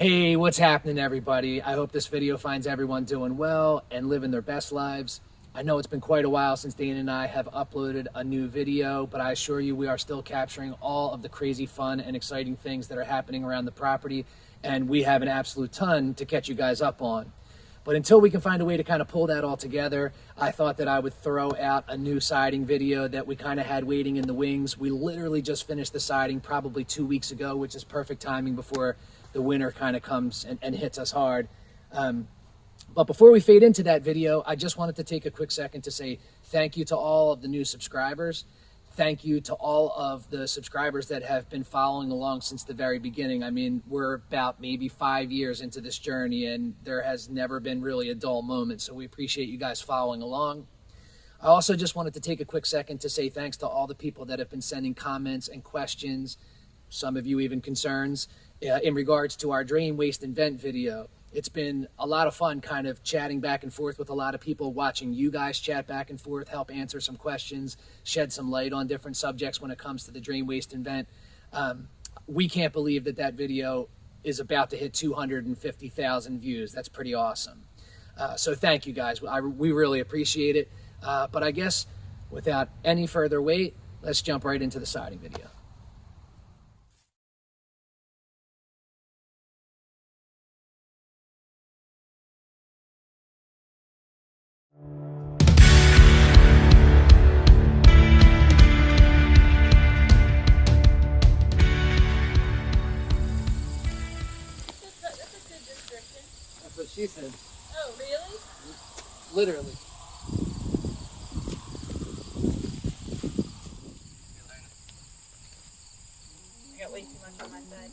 Hey, what's happening, everybody? I hope this video finds everyone doing well and living their best lives. I know it's been quite a while since Dayna and I have uploaded a new video, but I assure you we are still capturing all of the crazy fun and exciting things that are happening around the property, and we have an absolute ton to catch you guys up on. But until we can find a way to kind of pull that all together, I thought that I would throw out a new siding video that we kind of had waiting in the wings. We literally just finished the siding probably 2 weeks ago, which is perfect timing before the winter kind of comes and hits us hard. But before we fade into that video, I just wanted to take a quick second to say thank you to all of the new subscribers. Thank you to all of the subscribers that have been following along since the very beginning. I mean, we're about maybe 5 years into this journey, and there has never been really a dull moment. So we appreciate you guys following along. I also just wanted to take a quick second to say thanks to all the people that have been sending comments and questions, some of you even concerns, in regards to our drain waste and vent video. It's been a lot of fun kind of chatting back and forth with a lot of people, watching you guys chat back and forth, help answer some questions, shed some light on different subjects when it comes to the drain waste and vent. We can't believe that that video is about to hit 250,000 views. That's pretty awesome. So thank you guys. We really appreciate it. But I guess without any further wait, let's jump right into the siding video. That's what she said. Oh, really? Literally. I got way too much on my side.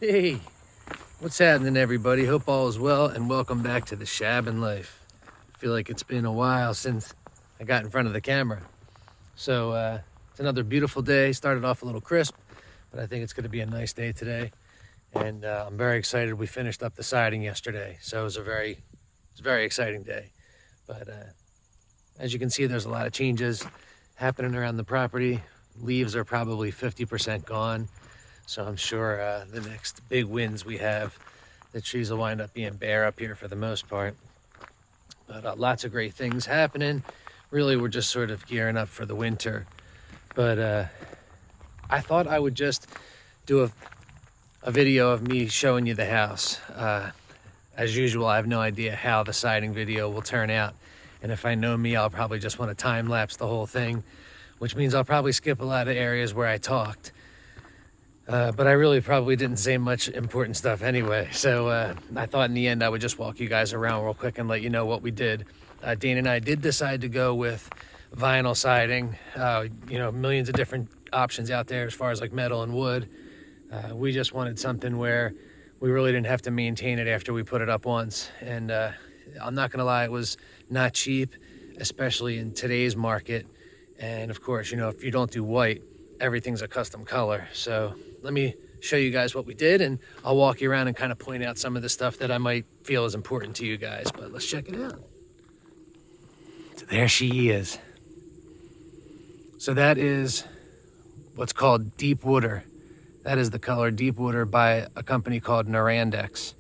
Hey, what's happening, everybody? Hope all is well, and welcome back to the ShabinLife. I feel like it's been a while since I got in front of the camera. So it's another beautiful day. Started off a little crisp, but I think it's going to be a nice day today. And I'm very excited. We finished up the siding yesterday, so it was a very exciting day. But as you can see, there's a lot of changes happening around the property. Leaves are probably 50% gone. So I'm sure the next big winds we have, the trees will wind up being bare up here for the most part. But lots of great things happening. Really, we're just sort of gearing up for the winter. But I thought I would just do a video of me showing you the house. As usual, I have no idea how the siding video will turn out. And if I know me, I'll probably just want to time lapse the whole thing, which means I'll probably skip a lot of areas where I talked. But I really probably didn't say much important stuff anyway. So I thought in the end I would just walk you guys around real quick and let you know what we did. Dayna and I did decide to go with vinyl siding. Millions of different options out there as far as like metal and wood. We just wanted something where we really didn't have to maintain it after we put it up once. And I'm not gonna lie, it was not cheap, especially in today's market. And of course, if you don't do white, everything's a custom color. So let me show you guys what we did, and I'll walk you around and kind of point out some of the stuff that I might feel is important to you guys. But let's check it out. So there she is. So that is what's called deep wooder. That is the color deep wooder by a company called Narandex.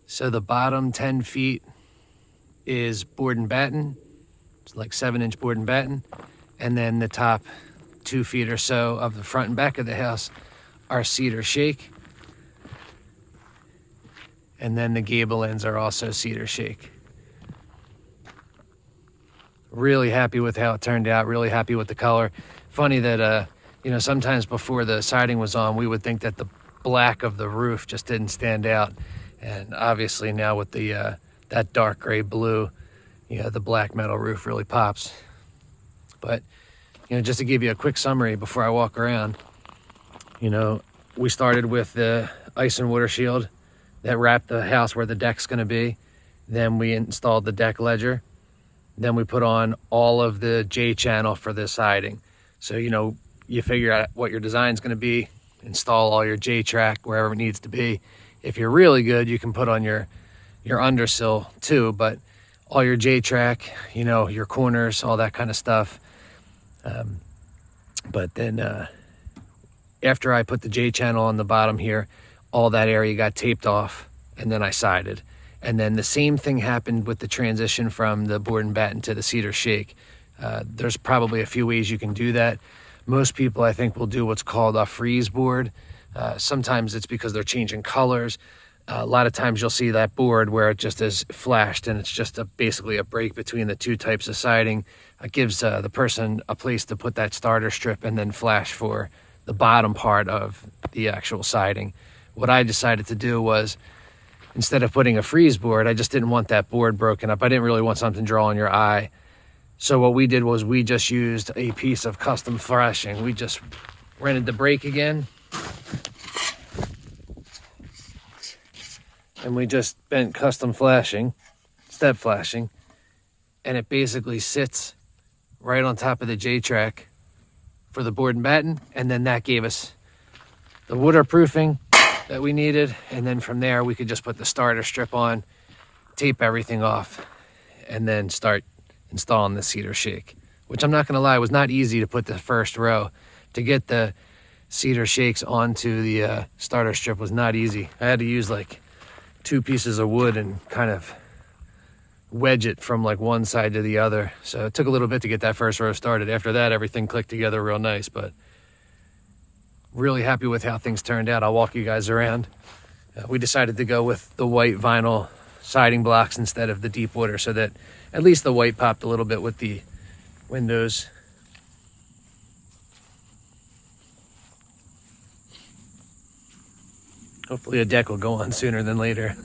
So the bottom 10 feet is board and batten. It's like 7-inch board and batten. And then the top 2 feet or so of the front and back of the house are cedar shake. And then the gable ends are also cedar shake. Really happy with how it turned out, really happy with the color. Funny that, sometimes before the siding was on, we would think that the black of the roof just didn't stand out. And obviously now with the that dark gray blue, the black metal roof really pops. But just to give you a quick summary before I walk around, we started with the ice and water shield that wrapped the house where the deck's going to be. Then we installed the deck ledger. Then we put on all of the J channel for the siding. So, you figure out what your design's going to be, install all your J track wherever it needs to be. If you're really good, you can put on your undersill too, but all your J track, your corners, all that kind of stuff. But then after I put the J channel on the bottom here, all that area got taped off, and then I sided. And then the same thing happened with the transition from the board and batten to the cedar shake. There's probably a few ways you can do that. Most people, I think, will do what's called a freeze board. Sometimes it's because they're changing colors. A lot of times you'll see that board where it just is flashed, and it's just basically a break between the two types of siding. It gives the person a place to put that starter strip and then flash for the bottom part of the actual siding. What I decided to do was, instead of putting a freeze board, I just didn't want that board broken up. I didn't really want something drawing your eye. So what we did was we just used a piece of custom flashing. We just rented the brake again. And we just bent custom flashing, step flashing. And it basically sits right on top of the J-track for the board and batten. And then that gave us the waterproofing that we needed. And then from there, we could just put the starter strip on, tape everything off, and then start installing the cedar shake, which I'm not going to lie, was not easy to put the first row. To get the cedar shakes onto the starter strip was not easy. I had to use like 2 pieces of wood and kind of wedge it from like one side to the other. So it took a little bit to get that first row started. After that, everything clicked together real nice, but really happy with how things turned out. I'll walk you guys around. We decided to go with the white vinyl siding blocks instead of the deep wooder, so that at least the white popped a little bit with the windows. Hopefully a deck will go on sooner than later.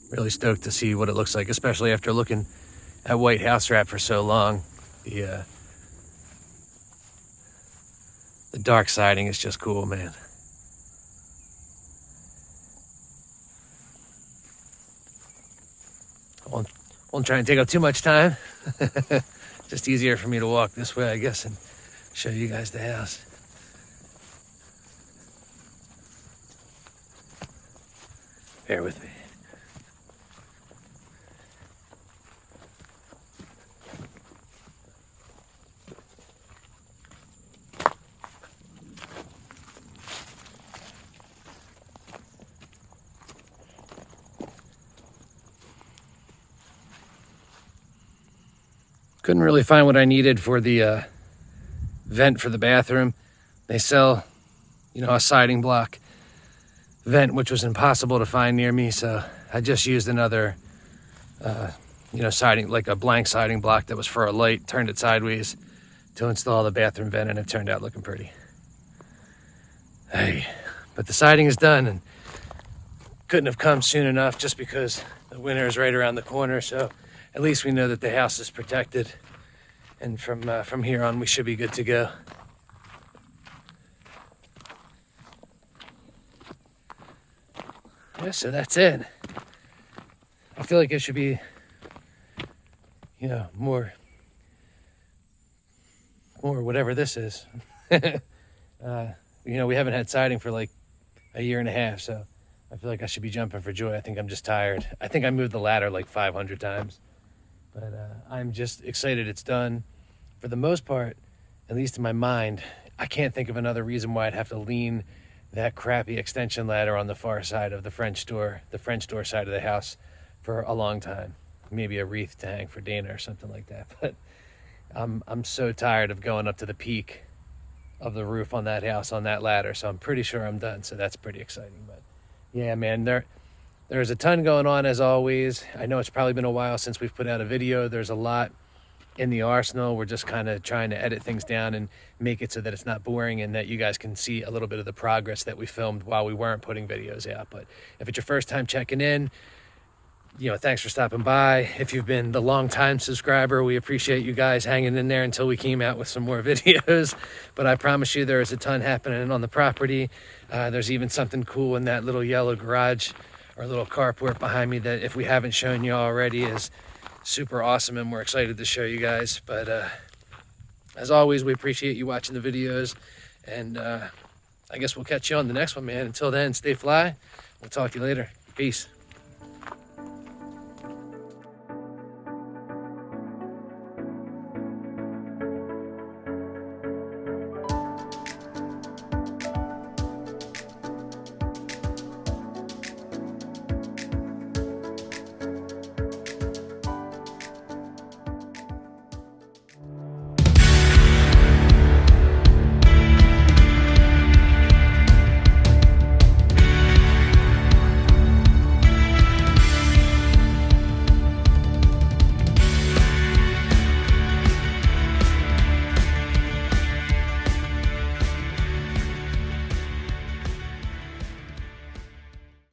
Really stoked to see what it looks like, especially after looking at white house wrap for so long. The dark siding is just cool, man. I won't try and take up too much time. Just easier for me to walk this way, I guess, and show you guys the house. Bear with me. Couldn't really find what I needed for the vent for the bathroom. They sell, a siding block vent, which was impossible to find near me, so I just used another, siding, like a blank siding block that was for a light, turned it sideways to install the bathroom vent, and it turned out looking pretty. Hey, but the siding is done, and couldn't have come soon enough just because the winter is right around the corner, so at least we know that the house is protected, and from here on we should be good to go. Yeah, so that's it. I feel like it should be, more whatever this is. We haven't had siding for like a year and a half, so I feel like I should be jumping for joy. I think I'm just tired. I think I moved the ladder like 500 times. But I'm just excited it's done. For the most part, at least in my mind, I can't think of another reason why I'd have to lean that crappy extension ladder on the far side of the French door side of the house for a long time. Maybe a wreath to hang for Dayna or something like that. But I'm so tired of going up to the peak of the roof on that house on that ladder. So I'm pretty sure I'm done. So that's pretty exciting. But yeah, man, there's a ton going on as always. I know it's probably been a while since we've put out a video. There's a lot in the arsenal. We're just kind of trying to edit things down and make it so that it's not boring and that you guys can see a little bit of the progress that we filmed while we weren't putting videos out. But if it's your first time checking in, thanks for stopping by. If you've been the long time subscriber, we appreciate you guys hanging in there until we came out with some more videos. But I promise you there is a ton happening on the property. There's even something cool in that little yellow garage or little carport behind me that if we haven't shown you already is super awesome, and we're excited to show you guys. But as always, we appreciate you watching the videos, and I guess we'll catch you on the next one, man. Until then, stay fly. We'll talk to you later. Peace.